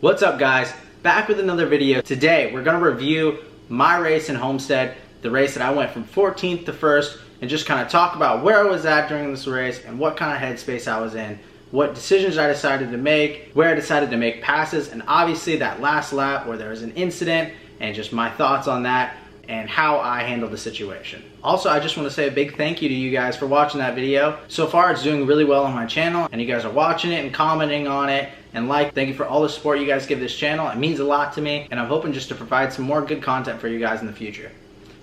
What's up guys? Back with another video. Today we're going to review my race in Homestead, the race that I went from 14th to 1st, and just kind of talk about where I was at during this race and what kind of headspace I was in, what decisions I decided to make, where I decided to make passes, and obviously that last lap where there was an incident and just my thoughts on that and how I handled the situation. Also, I just want to say a big thank you to you guys for watching that video. So far it's doing really well on my channel and you guys are watching it and commenting on it and thank you for all the support you guys give this channel. It means a lot to me and I'm hoping just to provide some more good content for you guys in the future.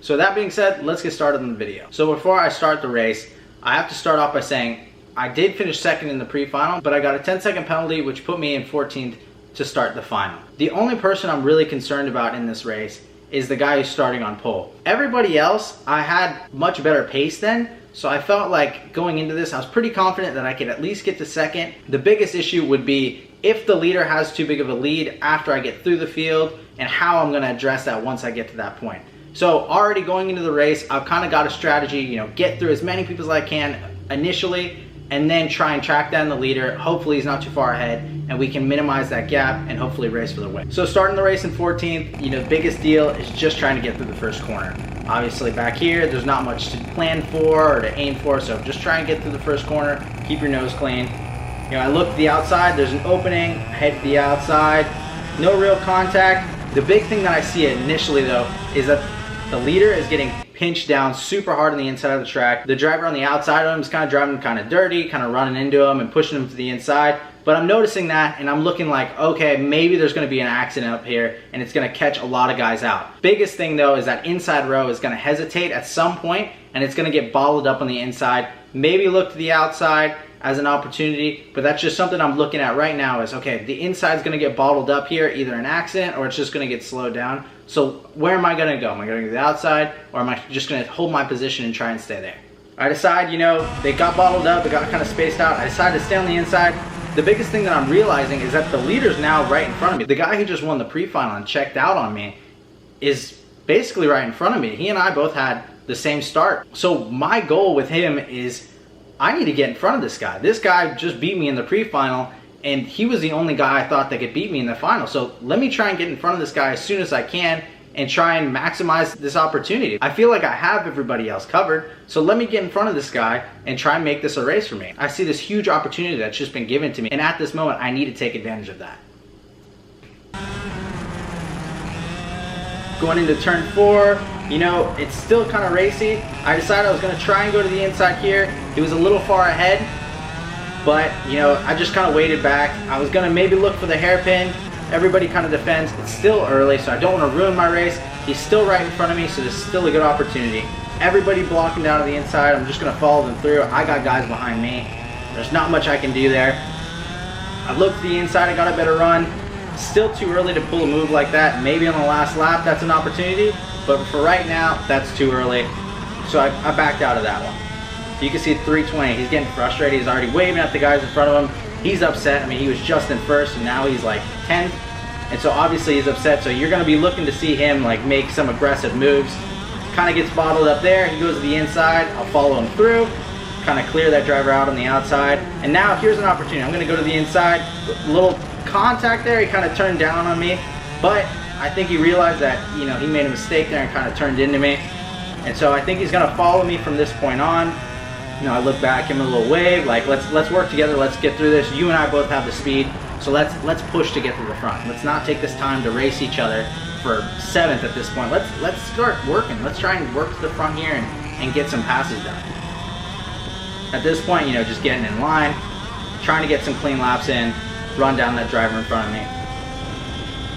So that being said, let's get started on the video. So before I start the race, I have to start off by saying I did finish second in the pre-final, but I got a 10-second penalty which put me in 14th to start the final. The only person I'm really concerned about in this race is the guy who's starting on pole. Everybody else, I had much better pace than, so I felt like going into this, I was pretty confident that I could at least get to second. The biggest issue would be if the leader has too big of a lead after I get through the field and how I'm gonna address that once I get to that point. So already going into the race, I've kind of got a strategy, get through as many people as I can initially, and then try and track down the leader. Hopefully he's not too far ahead and we can minimize that gap and hopefully race for the win. So starting the race in 14th, the biggest deal is just trying to get through the first corner. Obviously back here, there's not much to plan for or to aim for, so just try and get through the first corner, keep your nose clean. I look to the outside, there's an opening, head to the outside, no real contact. The big thing that I see initially though is that the leader is getting pinched down super hard on the inside of the track. The driver on the outside of him is kind of driving kind of dirty, kind of running into him and pushing him to the inside. But I'm noticing that and I'm looking like, okay, maybe there's going to be an accident up here and it's going to catch a lot of guys out. Biggest thing though is that inside row is going to hesitate at some point and it's going to get bottled up on the inside. Maybe look to the outside as an opportunity, but that's just something I'm looking at right now is, okay, the inside's going to get bottled up here, either an accident or it's just going to get slowed down. So where am I going to go? Am I going to go to the outside or am I just going to hold my position and try and stay there? I decide, they got bottled up, they got kind of spaced out. I decided to stay on the inside. The biggest thing that I'm realizing is that the leader's now right in front of me. The guy who just won the pre-final and checked out on me is basically right in front of me. He and I both had the same start. So my goal with him is I need to get in front of this guy. This guy just beat me in the pre-final and he was the only guy I thought that could beat me in the final. So let me try and get in front of this guy as soon as I can and try and maximize this opportunity. I feel like I have everybody else covered, so let me get in front of this guy and try and make this a race for me. I see this huge opportunity that's just been given to me, and at this moment, I need to take advantage of that. Going into turn 4, it's still kind of racy. I decided I was gonna try and go to the inside here. He was a little far ahead, but I just kind of waited back. I was gonna maybe look for the hairpin. Everybody kind of defends. It's still early, so I don't want to ruin my race. He's still right in front of me, so there's still a good opportunity. Everybody blocking down to the inside. I'm just going to follow them through. I got guys behind me. There's not much I can do there. I looked to the inside. I got a better run. Still too early to pull a move like that. Maybe on the last lap, that's an opportunity. But for right now, that's too early. So I backed out of that one. You can see 320. He's getting frustrated. He's already waving at the guys in front of him. He's upset. I mean, he was just in first and now he's like 10th. And so obviously he's upset. So you're going to be looking to see him make some aggressive moves. Kind of gets bottled up there. He goes to the inside. I'll follow him through. Kind of clear that driver out on the outside. And now here's an opportunity. I'm going to go to the inside. A little contact there. He kind of turned down on me. But I think he realized that, he made a mistake there and kind of turned into me. And so I think he's going to follow me from this point on. I look back, give him a little wave, like let's work together, let's get through this. You and I both have the speed, so let's push to get to the front. Let's not take this time to race each other for 7th at this point. Let's start working. Let's try and work to the front here and get some passes done. At this point, just getting in line, trying to get some clean laps in, run down that driver in front of me.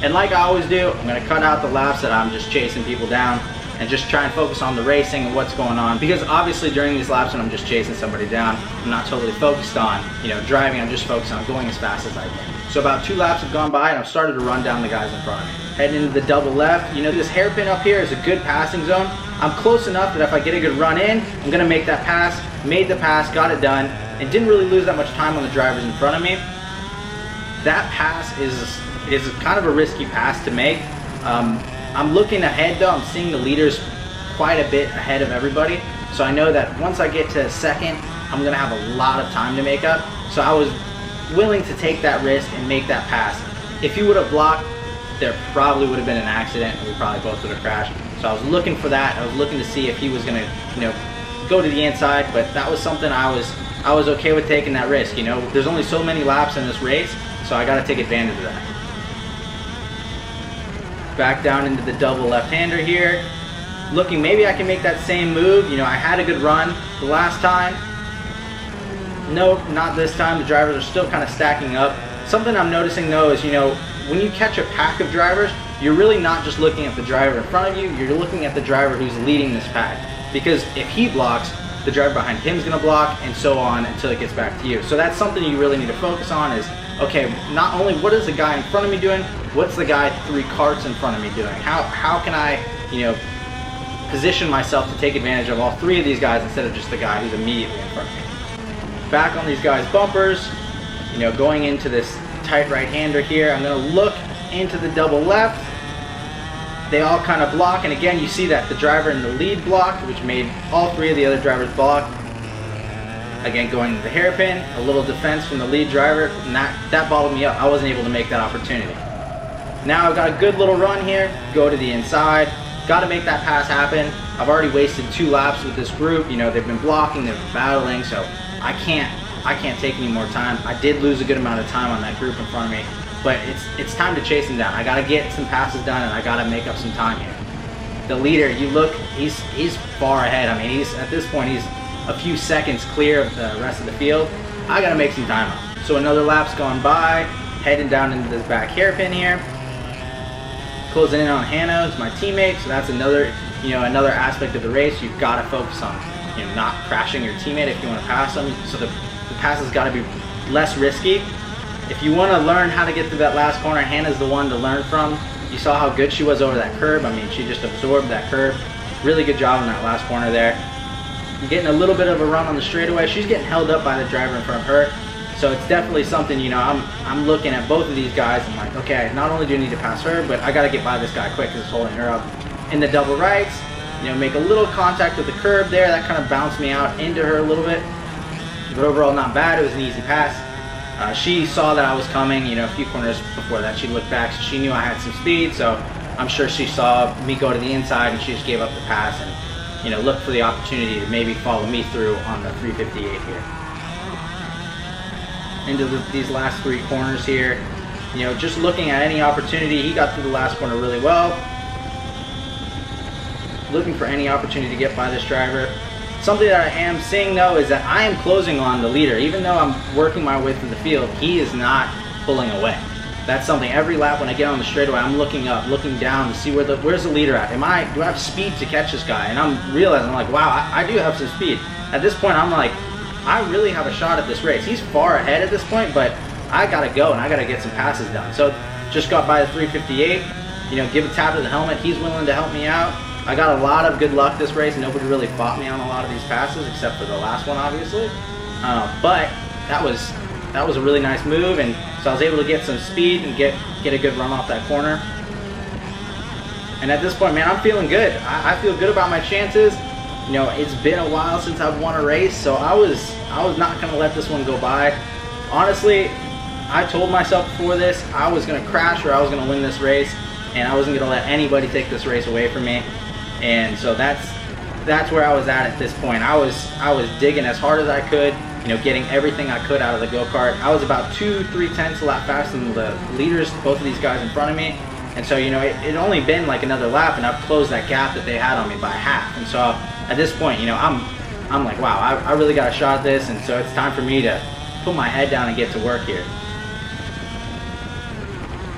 And like I always do, I'm gonna cut out the laps that I'm just chasing people down and just try and focus on the racing and what's going on. Because obviously during these laps when I'm just chasing somebody down, I'm not totally focused on, driving, I'm just focused on going as fast as I can. So about 2 laps have gone by and I've started to run down the guys in front of me. Heading into the double left, this hairpin up here is a good passing zone. I'm close enough that if I get a good run in, I'm gonna make that pass. Made the pass, got it done, and didn't really lose that much time on the drivers in front of me. That pass is kind of a risky pass to make. I'm looking ahead though, I'm seeing the leaders quite a bit ahead of everybody. So I know that once I get to second, I'm gonna have a lot of time to make up. So I was willing to take that risk and make that pass. If he would have blocked, there probably would have been an accident and we probably both would have crashed. So I was looking for that. I was looking to see if he was gonna, you know, go to the inside, but that was something I was okay with taking that risk. You know, there's only so many laps in this race, so I got to take advantage of that. Back down into the double left-hander here. Looking, maybe I can make that same move. You know, I had a good run the last time. Nope, not this time. The drivers are still kind of stacking up. Something I'm noticing though is, you know, when you catch a pack of drivers, you're really not just looking at the driver in front of you, you're looking at the driver who's leading this pack. Because if he blocks, the driver behind him is going to block, and so on until it gets back to you. So that's something you really need to focus on is, okay, not only what is the guy in front of me doing, what's the guy 3 carts in front of me doing? How can I, you know, position myself to take advantage of all 3 of these guys instead of just the guy who's immediately in front of me. Back on these guys' bumpers, you know, going into this tight right-hander here, I'm going to look into the double left. They all kind of block, and again you see that the driver in the lead blocked, which made all 3 of the other drivers block. Again, going to the hairpin, a little defense from the lead driver, and that bottled me up. I wasn't able to make that opportunity. Now I've got a good little run here, go to the inside, got to make that pass happen. I've already wasted 2 laps with this group. You know, they've been blocking, they've been battling, so I can't take any more time. I did lose a good amount of time on that group in front of me. But it's time to chase him down. I gotta get some passes done, and I gotta make up some time here. The leader, you look, he's far ahead. I mean, he's at this point he's a few seconds clear of the rest of the field. I gotta make some time up. So another lap's gone by, heading down into this back hairpin here. Closing in on Hannah, who's my teammate. So that's another, you know, another aspect of the race. You've got to focus on, you know, not crashing your teammate if you want to pass them. So the pass has got to be less risky. If you want to learn how to get through that last corner, Hannah's the one to learn from. You saw how good she was over that curb. I mean, she just absorbed that curb. Really good job on that last corner there. You're getting a little bit of a run on the straightaway. She's getting held up by the driver in front of her. So it's definitely something, you know, I'm looking at both of these guys. I'm like, okay, not only do I need to pass her, but I got to get by this guy quick because it's holding her up. In the double rights, you know, make a little contact with the curb there. That kind of bounced me out into her a little bit. But overall, not bad. It was an easy pass. She saw that I was coming, you know, a few corners before that. She looked back, so she knew I had some speed, so I'm sure she saw me go to the inside and she just gave up the pass and, you know, looked for the opportunity to maybe follow me through on the 358 here. Into these last 3 corners here, you know, just looking at any opportunity. He got through the last corner really well. Looking for any opportunity to get by this driver. Something that I am seeing though is that I am closing on the leader. Even though I'm working my way through the field, he is not pulling away. That's something every lap when I get on the straightaway, I'm looking up, looking down to see where's the leader at. Do I have speed to catch this guy? And I'm realizing, like, wow, I do have some speed. At this point, I'm like, I really have a shot at this race. He's far ahead at this point, but I gotta go and I gotta get some passes done. So just got by the 358, you know, give a tap to the helmet. He's willing to help me out. I got a lot of good luck this race. Nobody really fought me on a lot of these passes except for the last one, obviously. But that was a really nice move, and so I was able to get some speed and get a good run off that corner. And at this point, man, I'm feeling good. I feel good about my chances. You know, it's been a while since I've won a race, so I was not gonna let this one go by. Honestly, I told myself before this I was gonna crash or I was gonna win this race, and I wasn't gonna let anybody take this race away from me. And so that's where I was at this point. I was digging as hard as I could, you know, getting everything I could out of the go-kart. I was about 2-3 tenths a lap faster than the leaders, both of these guys in front of me. And so, you know, it only been like another lap, and I've closed that gap that they had on me by half. And so at this point, you know, I'm like, wow, I really got a shot at this, and so it's time for me to put my head down and get to work here.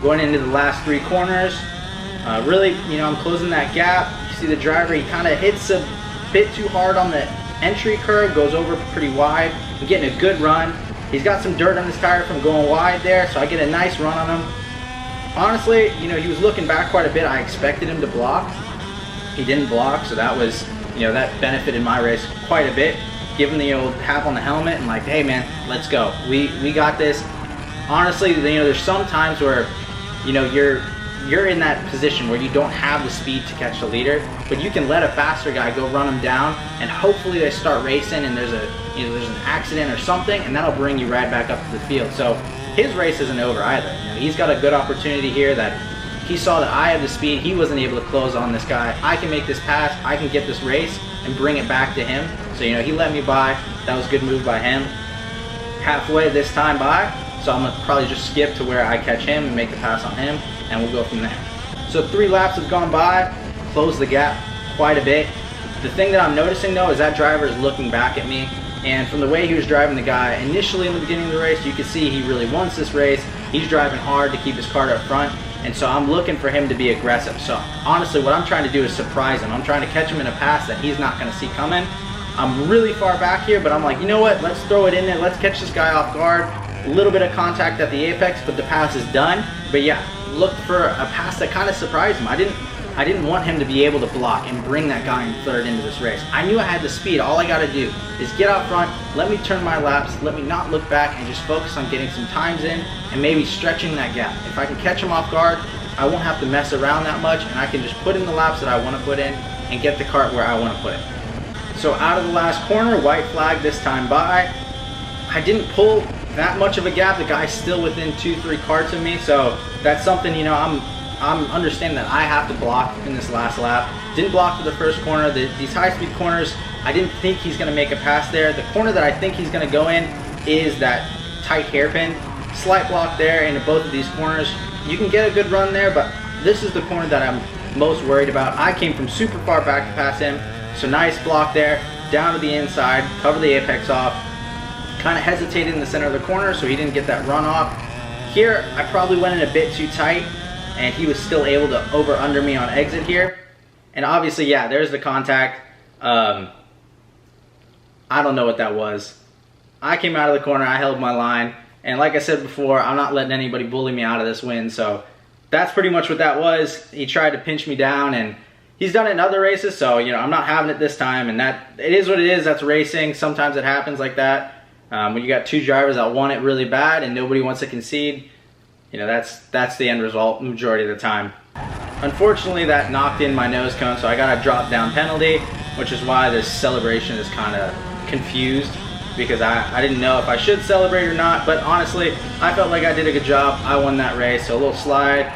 Going into the last 3 corners, really, you know, I'm closing that gap. You see the driver, he kind of hits a bit too hard on the entry curve, goes over pretty wide. I'm getting a good run. He's got some dirt on his tire from going wide there, so I get a nice run on him. Honestly, you know, he was looking back quite a bit. I expected him to block. He didn't block, so that was, you know, that benefited my race quite a bit. Give him the old tap on the helmet and like, hey man, let's go. We got this. Honestly, you know, there's some times where, you know, you're in that position where you don't have the speed to catch the leader, but you can let a faster guy go run him down, and hopefully they start racing and there's an accident or something, and that'll bring you right back up to the field. So his race isn't over either. You know, he's got a good opportunity here that he saw that I had the speed, he wasn't able to close on this guy. I can make this pass, I can get this race and bring it back to him. So, you know, he let me by. That was a good move by him. Halfway this time by, so I'm gonna probably just skip to where I catch him and make the pass on him, and we'll go from there. So 3 laps have gone by, closed the gap quite a bit. The thing that I'm noticing though is that driver is looking back at me, and from the way he was driving the guy initially in the beginning of the race, you can see he really wants this race. He's driving hard to keep his car up front, and so I'm looking for him to be aggressive. So honestly, what I'm trying to do is surprise him. I'm trying to catch him in a pass that he's not gonna see coming. I'm really far back here, but I'm like, you know what, let's throw it in there, let's catch this guy off guard. A little bit of contact at the apex, but the pass is done. But yeah, look for a pass that kind of surprised him. I didn't want him to be able to block and bring that guy in third into this race. I knew I had the speed. All I got to do is get out front, let me turn my laps, let me not look back, and just focus on getting some times in and maybe stretching that gap. If I can catch him off guard, I won't have to mess around that much, and I can just put in the laps that I want to put in and get the cart where I want to put it. So out of the last corner, white flag this time by. I didn't pull that much of a gap. The guy's still within 2-3 carts of me, so that's something, you know, I'm understanding that I have to block in this last lap. Didn't block to the first corner. These high-speed corners, I didn't think he's going to make a pass there. The corner that I think he's going to go in is that tight hairpin. Slight block there into both of these corners. You can get a good run there, but this is the corner that I'm most worried about. I came from super far back to pass him, so nice block there, down to the inside, cover the apex off. Kind of hesitated in the center of the corner, so he didn't get that run off. Here, I probably went in a bit too tight, and he was still able to over-under me on exit here. And obviously, yeah, there's the contact. I don't know what that was. I came out of the corner, I held my line, and like I said before, I'm not letting anybody bully me out of this win, so that's pretty much what that was. He tried to pinch me down, and he's done it in other races, so, you know, I'm not having it this time, and that, it is what it is. That's racing. Sometimes it happens like that. When you got 2 drivers that want it really bad and nobody wants to concede, you know, that's the end result majority of the time. Unfortunately, that knocked in my nose cone, so I got a drop down penalty, which is why this celebration is kind of confused, because I didn't know if I should celebrate or not, but honestly, I felt like I did a good job. I won that race, so a little slide,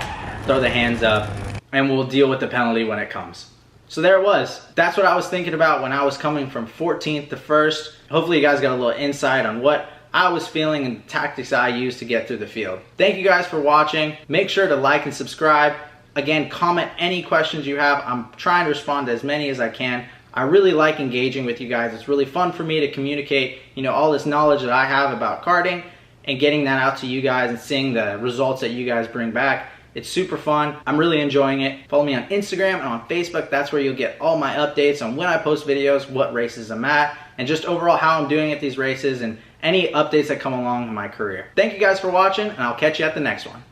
throw the hands up, and we'll deal with the penalty when it comes. So there it was. That's what I was thinking about when I was coming from 14th to 1st. Hopefully you guys got a little insight on what I was feeling and tactics I used to get through the field. Thank you guys for watching. Make sure to like and subscribe. Again, comment any questions you have. I'm trying to respond to as many as I can. I really like engaging with you guys. It's really fun for me to communicate, you know, all this knowledge that I have about karting and getting that out to you guys and seeing the results that you guys bring back. It's super fun. I'm really enjoying it. Follow me on Instagram and on Facebook. That's where you'll get all my updates on when I post videos, what races I'm at, and just overall how I'm doing at these races and any updates that come along in my career. Thank you guys for watching, and I'll catch you at the next one.